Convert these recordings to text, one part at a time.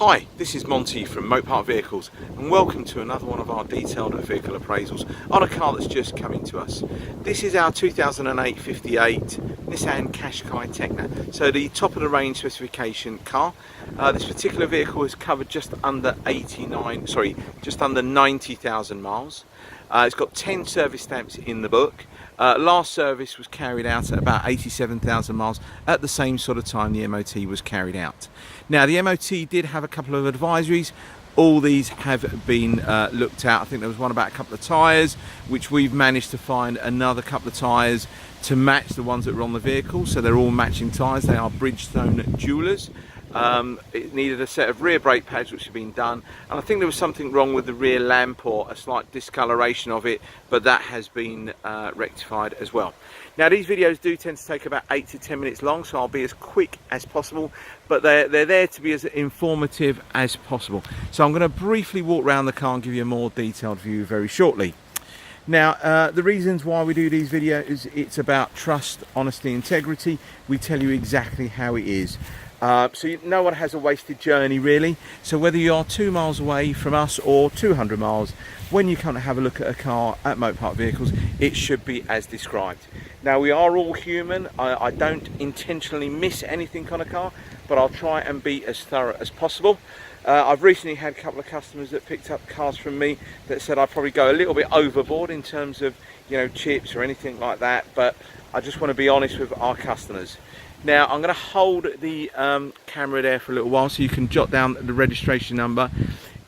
Hi, this is Monty from Mopar Vehicles and welcome to another one of our detailed vehicle appraisals on a car that's just coming to us. This is our 2008 58 Nissan Qashqai Tekna, so the top of the range specification car. This particular vehicle is covered just under 90,000 miles. It's got 10 service stamps in the book. Last service was carried out at about 87,000 miles at the same sort of time the MOT was carried out. Now the MOT did have a couple of advisories. All these have been looked at. I think there was one about a couple of tyres, which we've managed to find another couple of tyres to match the ones that were on the vehicle, so they're all matching tyres. They are Bridgestone Jewelers. It needed a set of rear brake pads which have been done, and I think there was something wrong with the rear lamp or a slight discoloration of it, but that has been rectified as well. Now these videos do tend to take about 8 to 10 minutes long, so I'll be as quick as possible, but they're there to be as informative as possible. So I'm going to briefly walk around the car and give you a more detailed view very shortly. Now the reasons why we do these videos is it's about trust, honesty, integrity. We tell you exactly how it is. So no one has a wasted journey really. So whether you are 2 miles away from us or 200 miles, when you come to have a look at a car at Mopar Vehicles, it should be as described. Now we are all human. I don't intentionally miss anything on a car, but I'll try and be as thorough as possible. I've recently had a couple of customers that picked up cars from me that said I'd probably go a little bit overboard in terms of, you know, chips or anything like that, but I just want to be honest with our customers. Now I'm going to hold the camera there for a little while so you can jot down the registration number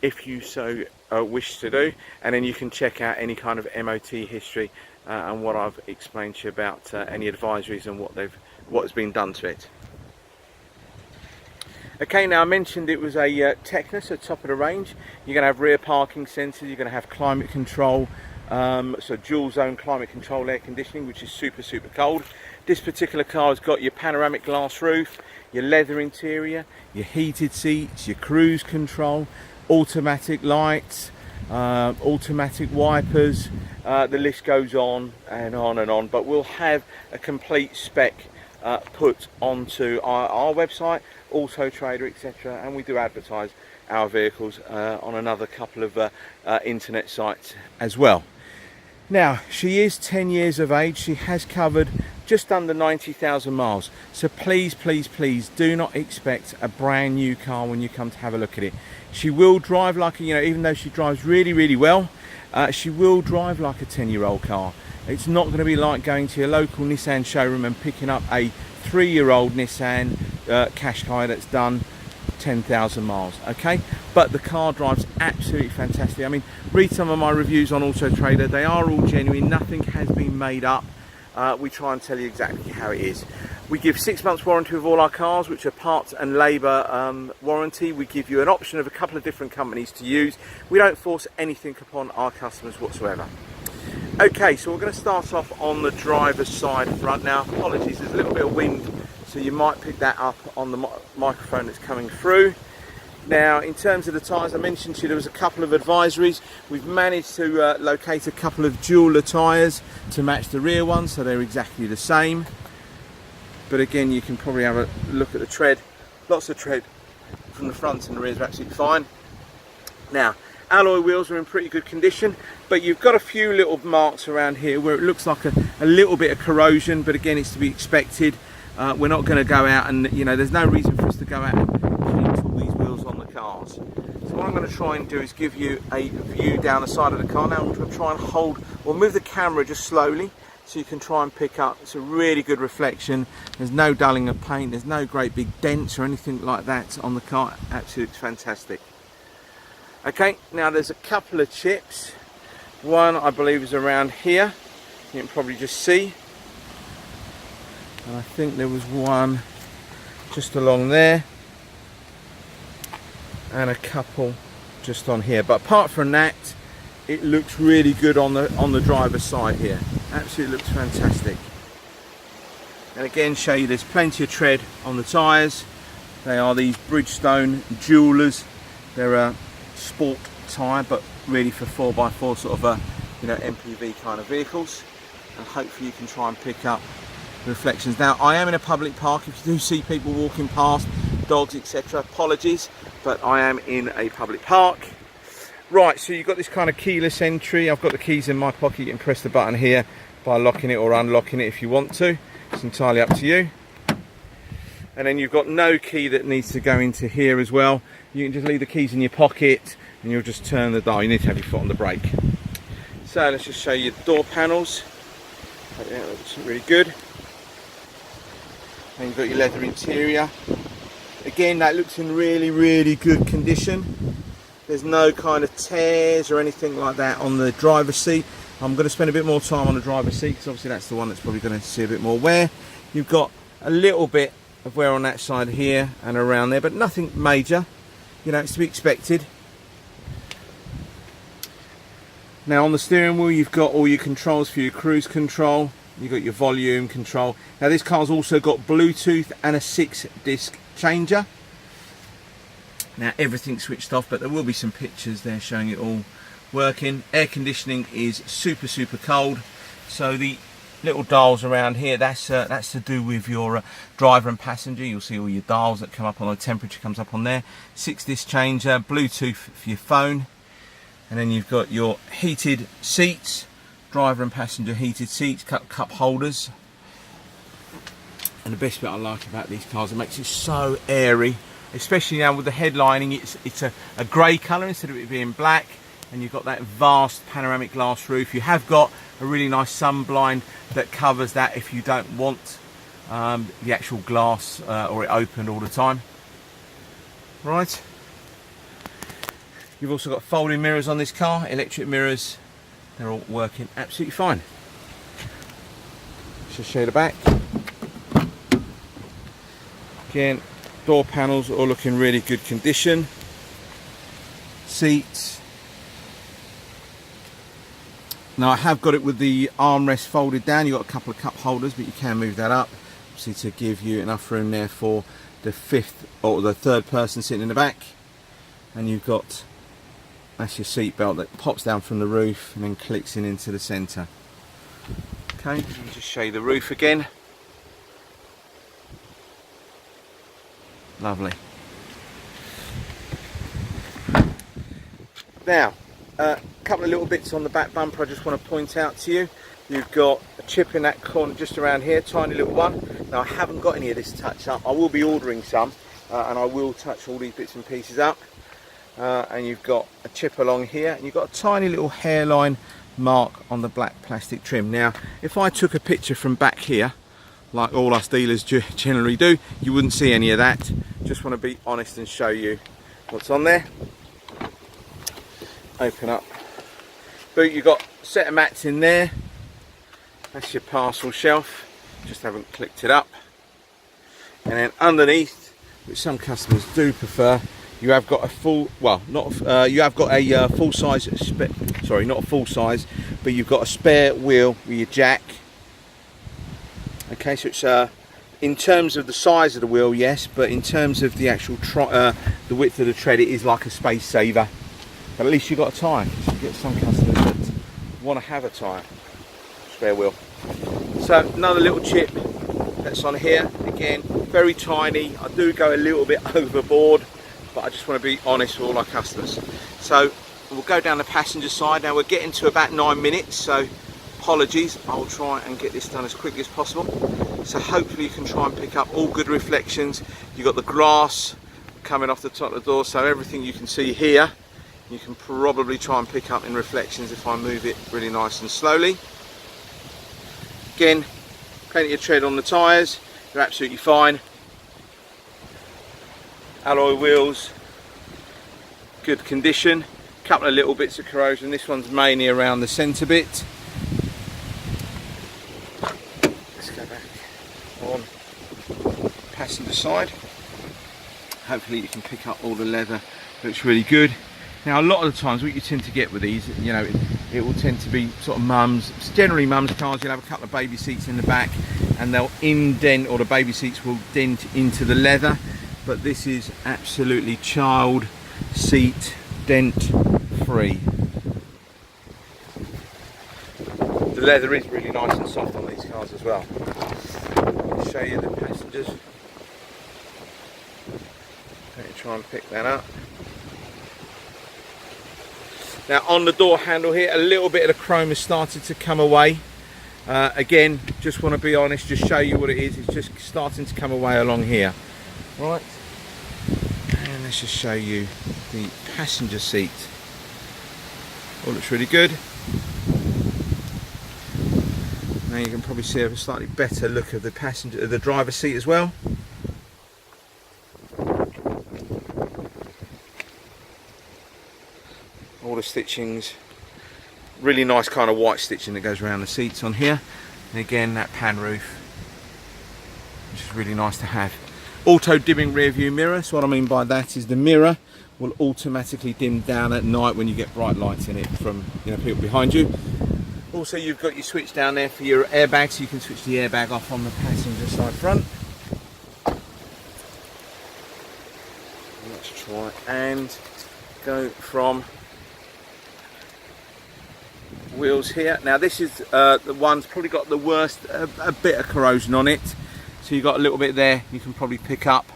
if you so wish to do, and then you can check out any kind of MOT history and what I've explained to you about any advisories and what has been done to it. Okay, now I mentioned it was a Tekna, so top of the range. You're going to have rear parking sensors, you're going to have climate control, so dual zone climate control air conditioning, which is super cold. This particular car has got your panoramic glass roof, your leather interior, your heated seats, your cruise control, automatic lights, automatic wipers. The list goes on and on and on, but we'll have a complete spec put onto our website, Auto Trader, etc., and we do advertise our vehicles on another couple of internet sites as well. Now she is 10 years of age. She has covered just under 90,000 miles, so please do not expect a brand new car when you come to have a look at it. She will drive like, you know, even though she drives really well, she will drive like a 10-year-old car. It's not going to be like going to your local Nissan showroom and picking up a 3-year-old Nissan Qashqai that's done 10,000 miles, okay? But the car drives absolutely fantastic. I mean, read some of my reviews on Auto Trader. They are all genuine. Nothing has been made up. We try and tell you exactly how it is. We give 6 months warranty with all our cars, which are parts and labour warranty. We give you an option of a couple of different companies to use. We don't force anything upon our customers whatsoever. Okay, so we're going to start off on the driver's side front. Now, apologies, there's a little bit of wind, so you might pick that up on the microphone that's coming through. Now, in terms of the tyres, I mentioned to you there was a couple of advisories. We've managed to locate a couple of jeweler tyres to match the rear ones, so they're exactly the same. But again, you can probably have a look at the tread. Lots of tread from the front, and the rears are absolutely fine. Now, alloy wheels are in pretty good condition, but you've got a few little marks around here where it looks like a little bit of corrosion, but again, it's to be expected. We're not going to go out and, you know, there's no reason for us to go out and paint all these wheels on the cars. So what I'm going to try and do is give you a view down the side of the car. Now I'm going to try and move the camera just slowly so you can try and pick up. It's a really good reflection. There's no dulling of paint, there's no great big dents or anything like that on the car. Absolutely fantastic. Okay, now there's a couple of chips. One I believe is around here, you can probably just see. And I think there was one just along there, and a couple just on here. But apart from that, it looks really good on the driver's side here. Absolutely looks fantastic. And again, show you there's plenty of tread on the tyres. They are these Bridgestone Jewelers. They're a sport tyre, but really for 4x4 sort of a, you know, MPV kind of vehicles. And hopefully you can try and pick up reflections. Now I am in a public park. If you do see people walking past, dogs, etc. Apologies, but I am in a public park. Right, so you've got this kind of keyless entry. I've got the keys in my pocket. You can press the button here by locking it or unlocking it if you want to. It's entirely up to you. And then you've got no key that needs to go into here as well. You can just leave the keys in your pocket and you'll just turn the dial. You need to have your foot on the brake. So let's just show you the door panels. Yeah, that looks really good. And you've got your leather interior. Again, that looks in really, really good condition. There's no kind of tears or anything like that on the driver's seat. I'm going to spend a bit more time on the driver's seat because obviously that's the one that's probably going to see a bit more wear. You've got a little bit of wear on that side here and around there, but nothing major. You know, it's to be expected. Now on the steering wheel, you've got all your controls for your cruise control. You've got your volume control. Now this car's also got Bluetooth and a 6-disc changer. Now everything's switched off, but there will be some pictures there showing it all working. Air conditioning is super, super cold. So the little dials around here, that's to do with your driver and passenger. You'll see all your dials that come up on the temperature comes up on there. 6-disc changer, Bluetooth for your phone. And then you've got your heated seats, driver and passenger heated seats, cup holders. And the best bit I like about these cars, it makes it so airy, especially now with the headlining. It's a grey colour instead of it being black, and you've got that vast panoramic glass roof. You have got a really nice sun blind that covers that if you don't want the actual glass or it opened all the time. Right. You've also got folding mirrors on this car, electric mirrors. They're all working absolutely fine. Just show you the back. Again, door panels all looking really good condition. Seats. Now I have got it with the armrest folded down. You've got a couple of cup holders, but you can move that up, obviously, to give you enough room there for the fifth or the third person sitting in the back. And you've got, that's your seat belt that pops down from the roof and then clicks in into the centre. Okay, let me just show you the roof again. Lovely. Now, a couple of little bits on the back bumper I just want to point out to you. You've got a chip in that corner just around here, tiny little one. Now I haven't got any of this touch up. I will be ordering some and I will touch all these bits and pieces up. And you've got a chip along here, and you've got a tiny little hairline mark on the black plastic trim. Now if I took a picture from back here, like all us dealers generally do, you wouldn't see any of that. Just want to be honest and show you what's on there. Open up boot, you've got a set of mats in there. That's your parcel shelf, just haven't clicked it up. And then underneath, which some customers do prefer, you have got a full, well, not you have got a full size, sorry, not a full size, but you've got a spare wheel with your jack. Okay, so it's in terms of the size of the wheel, yes, but in terms of the actual the width of the tread, it is like a space saver. But at least you've got a tyre. You get some customers that want to have a tyre, spare wheel. So another little chip that's on here. Again, very tiny. I do go a little bit overboard, but I just want to be honest with all our customers. So we'll go down the passenger side. Now we're getting to about 9 minutes, so apologies. I will try and get this done as quickly as possible. So hopefully you can try and pick up all good reflections. You've got the glass coming off the top of the door, so everything you can see here, you can probably try and pick up in reflections if I move it really nice and slowly. Again, plenty of tread on the tyres, they're absolutely fine. Alloy wheels, good condition. Couple of little bits of corrosion, this one's mainly around the centre bit. Let's go back on passenger side. Hopefully you can pick up all the leather, looks really good. Now a lot of the times what you tend to get with these, you know, it will tend to be sort of mums, generally mums cars, you'll have a couple of baby seats in the back and they'll indent, or the baby seats will dent into the leather, but this is absolutely child seat dent free. The leather is really nice and soft on these cars as well. I'll show you the passengers. try and pick that up. Now on the door handle here, a little bit of the chrome has started to come away. Again, just want to be honest, just show you what it is. It's just starting to come away along here. Right, and let's just show you the passenger seat. All looks really good. Now you can probably see a slightly better look of the driver's seat as well. All the stitchings, really nice kind of white stitching that goes around the seats on here. And again, that pan roof, which is really nice to have. Auto dimming rear view mirror. So what I mean by that is the mirror will automatically dim down at night when you get bright lights in it from people behind you. Also, you've got your switch down there for your airbag, so you can switch the airbag off on the passenger side front. Let's try and go from wheels here. Now this is the one's probably got the worst, a bit of corrosion on it. So you've got a little bit there you can probably pick up,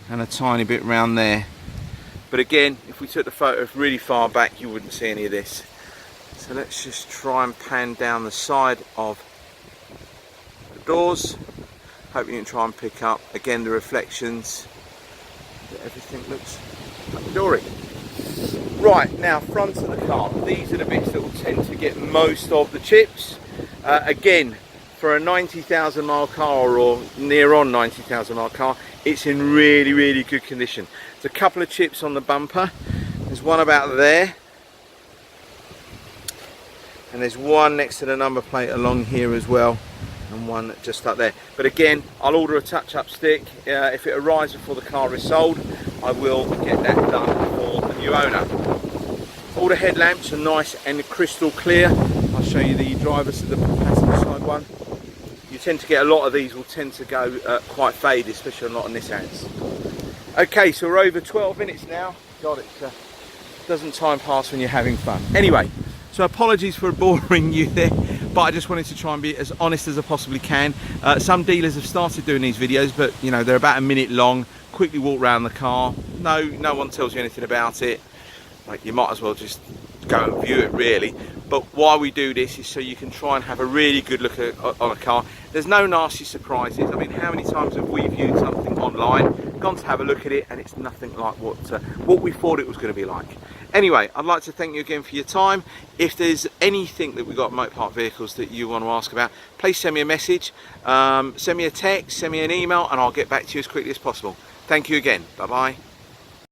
and a tiny bit around there. But again, if we took the photo really far back, you wouldn't see any of this. So let's just try and pan down the side of the doors. Hope you can try and pick up, again, the reflections. Everything looks hunky-dory. Right, now front of the car. These are the bits that will tend to get most of the chips. Again, for a 90,000 mile car or near on 90,000 mile car, it's in really, really good condition. There's a couple of chips on the bumper. There's one about there, and there's one next to the number plate along here as well, and one just up there. But again, I'll order a touch-up stick. If it arrives before the car is sold, I will get that done for the new owner. All the headlamps are nice and crystal clear. I'll show you the driver's, the passenger side one. You tend to get a lot of these will tend to go quite faded, especially on a lot of Nissans. Okay, so we're over 12 minutes now. God, it doesn't time pass when you're having fun. Anyway, so apologies for boring you there, but I just wanted to try and be as honest as I possibly can. Some dealers have started doing these videos, but they're about a minute long. Quickly walk around the car. No one tells you anything about it. Like, you might as well just go and view it really. But why we do this is so you can try and have a really good look on a car. There's no nasty surprises. I mean, how many times have we viewed something online, gone to have a look at it, and it's nothing like what we thought it was going to be like. Anyway, I'd like to thank you again for your time. If there's anything that we've got Motor Park Vehicles that you want to ask about, please send me a message, send me a text, send me an email, and I'll get back to you as quickly as possible. Thank you again. Bye bye.